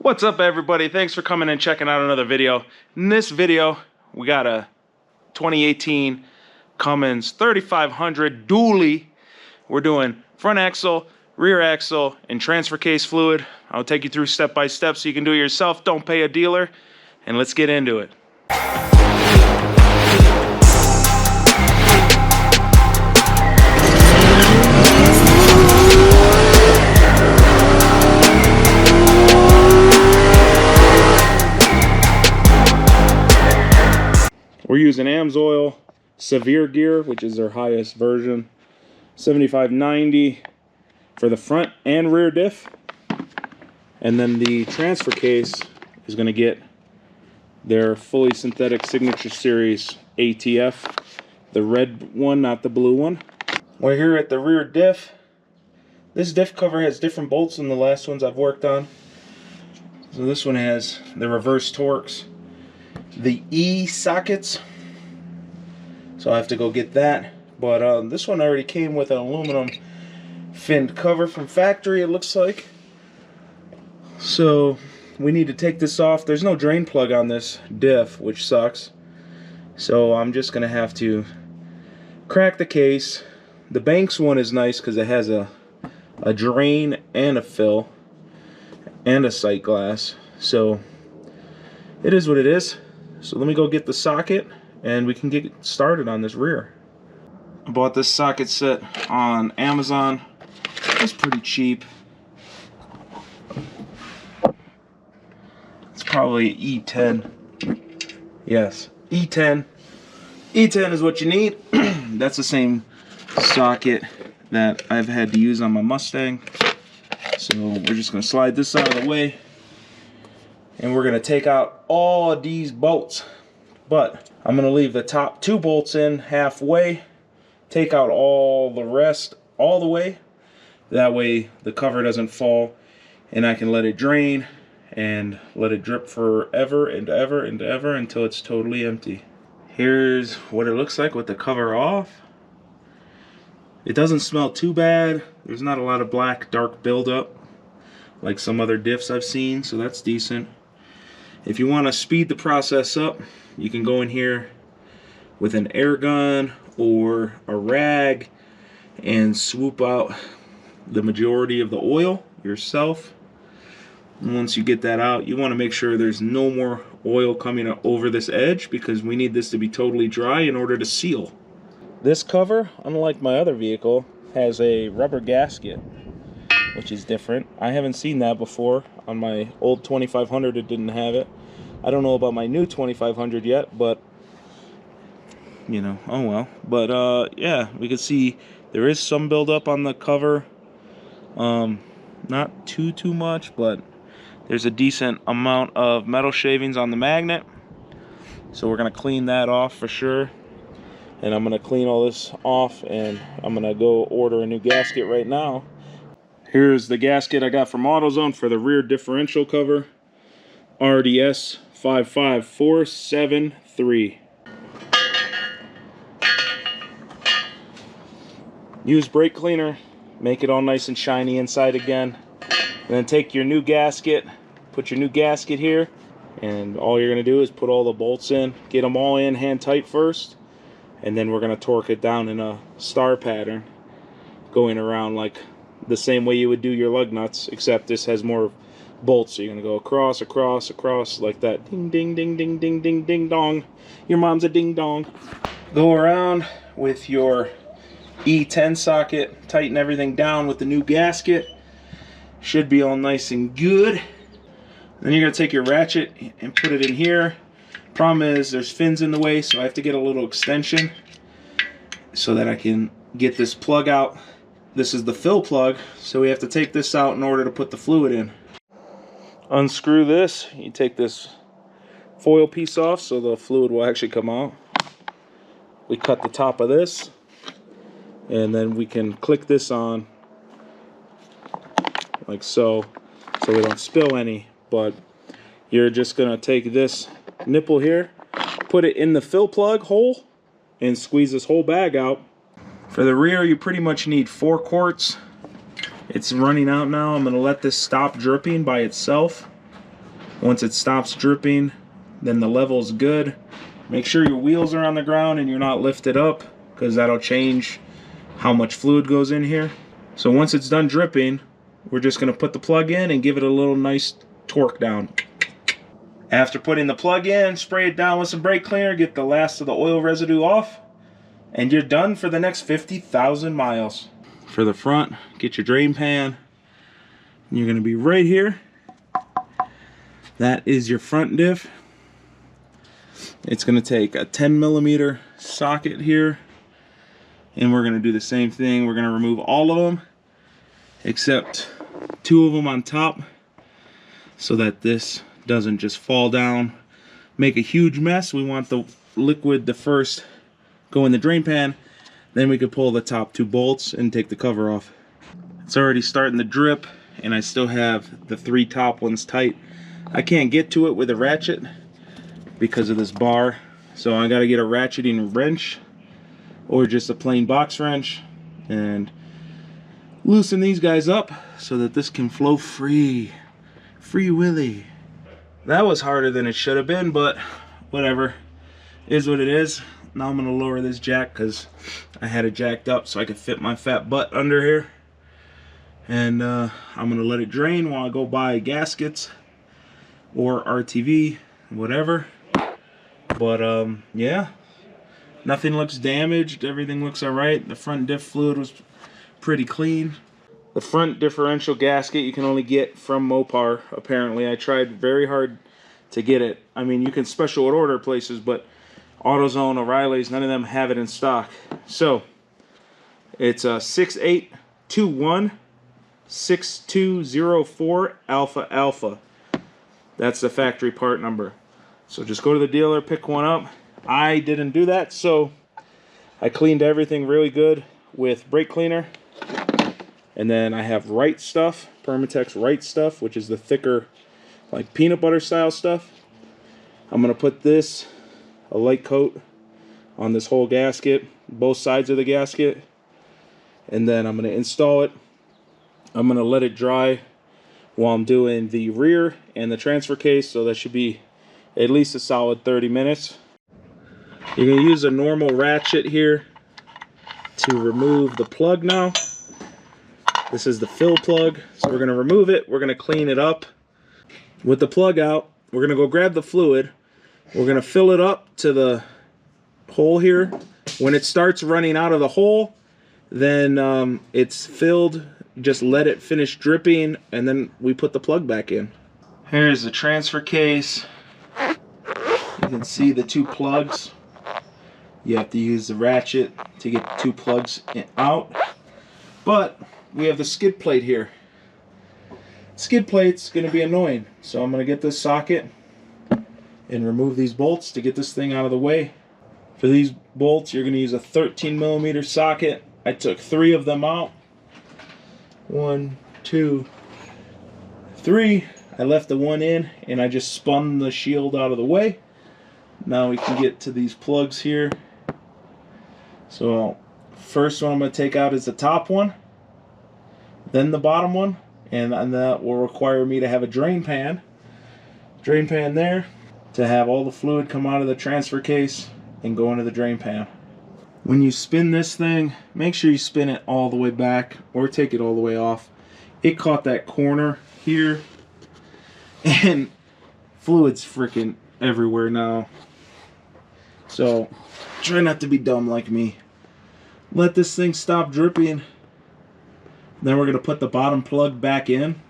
What's up, everybody? Thanks for coming and checking out another video. In this video, we got a 2018 Cummins 3500 dually. We're doing front axle, rear axle, and transfer case fluid. I'll take you through step by step so you can do it yourself. Don't pay a dealer, and let's get into it. We're using Amsoil Severe Gear, which is their highest version. 7590 for the front and rear diff. And then the transfer case is going to get their fully synthetic Signature Series ATF. The red one, not the blue one. We're here at the rear diff. This diff cover has different bolts than the last ones I've worked on. So this one has the reverse Torx, the E sockets, so I have to go get that. But this one already came with an aluminum finned cover from factory, it looks like. So we need to take this off. There's no drain plug on this diff, which sucks. So I'm just gonna have to crack the case. The Banks one is nice because it has a drain and a fill and a sight glass. So it is what it is. So let me go get the socket and we can get started on this rear. I bought this socket set on Amazon. It's pretty cheap. It's probably E10. Yes, E10. E10 is what you need. That's the same socket that I've had to use on my Mustang. So we're just going to slide this out of the way. And we're going to take out all of these bolts. But I'm going to leave the top 2 bolts in halfway. Take out all the rest all the way. That way the cover doesn't fall. And I can let it drain and let it drip forever and ever and ever until it's totally empty. Here's what it looks like with the cover off. It doesn't smell too bad. There's not a lot of black dark buildup like some other diffs I've seen, so that's decent. If you want to speed the process up, you can go in here with an air gun or a rag and swoop out the majority of the oil yourself. And once you get that out, you want to make sure there's no more oil coming over this edge because we need this to be totally dry in order to seal. This cover, unlike my other vehicle, has a rubber gasket, which is different. I haven't seen that before. On my old 2500 it didn't have it. I don't know about my new 2500 yet, but you know, oh well. But yeah, we can see there is some buildup on the cover. Not too much, but there's a decent amount of metal shavings on the magnet. So we're gonna clean that off for sure. And I'm gonna clean all this off and I'm gonna go order a new gasket right now. Here's the gasket I got from AutoZone for the rear differential cover. RDS 55473. Use brake cleaner, make it all nice and shiny inside again. And then take your new gasket, put your new gasket here, and all you're gonna do is put all the bolts in, get them all in hand tight first, and then we're gonna torque it down in a star pattern, going around like the same way you would do your lug nuts, except this has more bolts. So you're gonna go across, across, across like that. Ding, ding, ding, ding, ding, ding, ding, dong. Your mom's a ding dong. Go around with your E10 socket, tighten everything down with the new gasket. Should be all nice and good. Then you're gonna take your ratchet and put it in here. Problem is there's fins in the way, so I have to get a little extension so that I can get this plug out. This is the fill plug, so we have to take this out in order to put the fluid in. Unscrew this, you take this foil piece off so the fluid will actually come out. We cut the top of this, and then we can click this on like so we don't spill any. But you're just gonna take this nipple here, put it in the fill plug hole, and squeeze this whole bag out. For the rear, you pretty much need 4 quarts. It's running out now. I'm going to let this stop dripping by itself. Once it stops dripping, then the level's good. Make sure your wheels are on the ground and you're not lifted up, because that'll change how much fluid goes in here. So once it's done dripping, we're just going to put the plug in and give it a little nice torque down. After putting the plug in, spray it down with some brake cleaner, get the last of the oil residue off, and you're done for the next 50,000 miles. For the front, get your drain pan. You're going to be right here. That is your front diff. It's going to take a 10mm socket here, and we're going to do the same thing. We're going to remove all of them except 2 of them on top, so that this doesn't just fall down, make a huge mess. We want the liquid to first go in the drain pan, then we could pull the top 2 bolts and take the cover off. It's already starting to drip, and I still have the 3 top ones tight. I can't get to it with a ratchet because of this bar, so I gotta get a ratcheting wrench or just a plain box wrench and loosen these guys up so that this can flow free willy. That was harder than it should have been, but whatever, is what it is. Now I'm gonna lower this jack because I had it jacked up so I could fit my fat butt under here, and I'm gonna let it drain while I go buy gaskets or RTV, whatever. But yeah, nothing looks damaged, everything looks all right. The front diff fluid was pretty clean. The front differential gasket you can only get from Mopar, apparently. I tried very hard to get it. I mean, you can special order places, but AutoZone, O'Reilly's, none of them have it in stock. So it's a 6821 6204 Alpha Alpha. That's the factory part number. So just go to the dealer, pick one up. I didn't do that, so I cleaned everything really good with brake cleaner. And then I have Right Stuff, Permatex Right Stuff, which is the thicker, like peanut butter style stuff. I'm gonna put this, a light coat, on this whole gasket, both sides of the gasket. And then I'm gonna install it. I'm gonna let it dry while I'm doing the rear and the transfer case, so that should be at least a solid 30 minutes. You're going to use a normal ratchet here to remove the plug now. This is the fill plug, so we're going to remove it. We're going to clean it up. With the plug out, we're going to go grab the fluid. We're going to fill it up to the hole here. When it starts running out of the hole, then it's filled. Just let it finish dripping, and then we put the plug back in. Here's the transfer case. You can see the 2 plugs. You have to use the ratchet to get the 2 plugs out. But we have the skid plate here. Skid plate's going to be annoying, so I'm going to get this socket and remove these bolts to get this thing out of the way. For these bolts, you're going to use a 13mm socket. I took 3 of them out. 1, 2, 3. I left the one in, and I just spun the shield out of the way. Now we can get to these plugs here. So first one I'm going to take out is the top one, then the bottom one, and that will require me to have a drain pan there to have all the fluid come out of the transfer case and go into the drain pan. When you spin this thing, make sure you spin it all the way back or take it all the way off. It caught that corner here, and fluid's freaking everywhere now. So try not to be dumb like me. Let this thing stop dripping. Then we're going to put the bottom plug back in.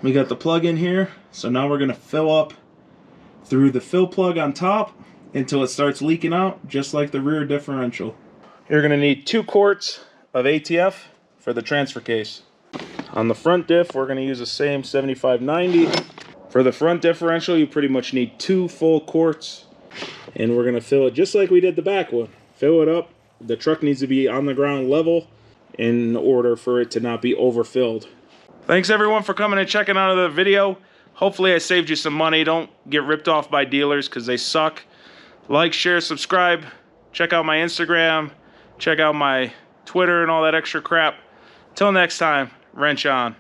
We got the plug in here, so now we're going to fill up through the fill plug on top until it starts leaking out, just like the rear differential. You're going to need 2 quarts of ATF for the transfer case. On the front diff, we're going to use the same 7590. For the front differential, you pretty much need 2 full quarts, and we're going to fill it just like we did the back one. Fill it up. The truck needs to be on the ground level in order for it to not be overfilled. Thanks everyone for coming and checking out the video. Hopefully I saved you some money. Don't get ripped off by dealers because they suck. Like, share, subscribe. Check out my Instagram. Check out my Twitter and all that extra crap. Till next time, wrench on.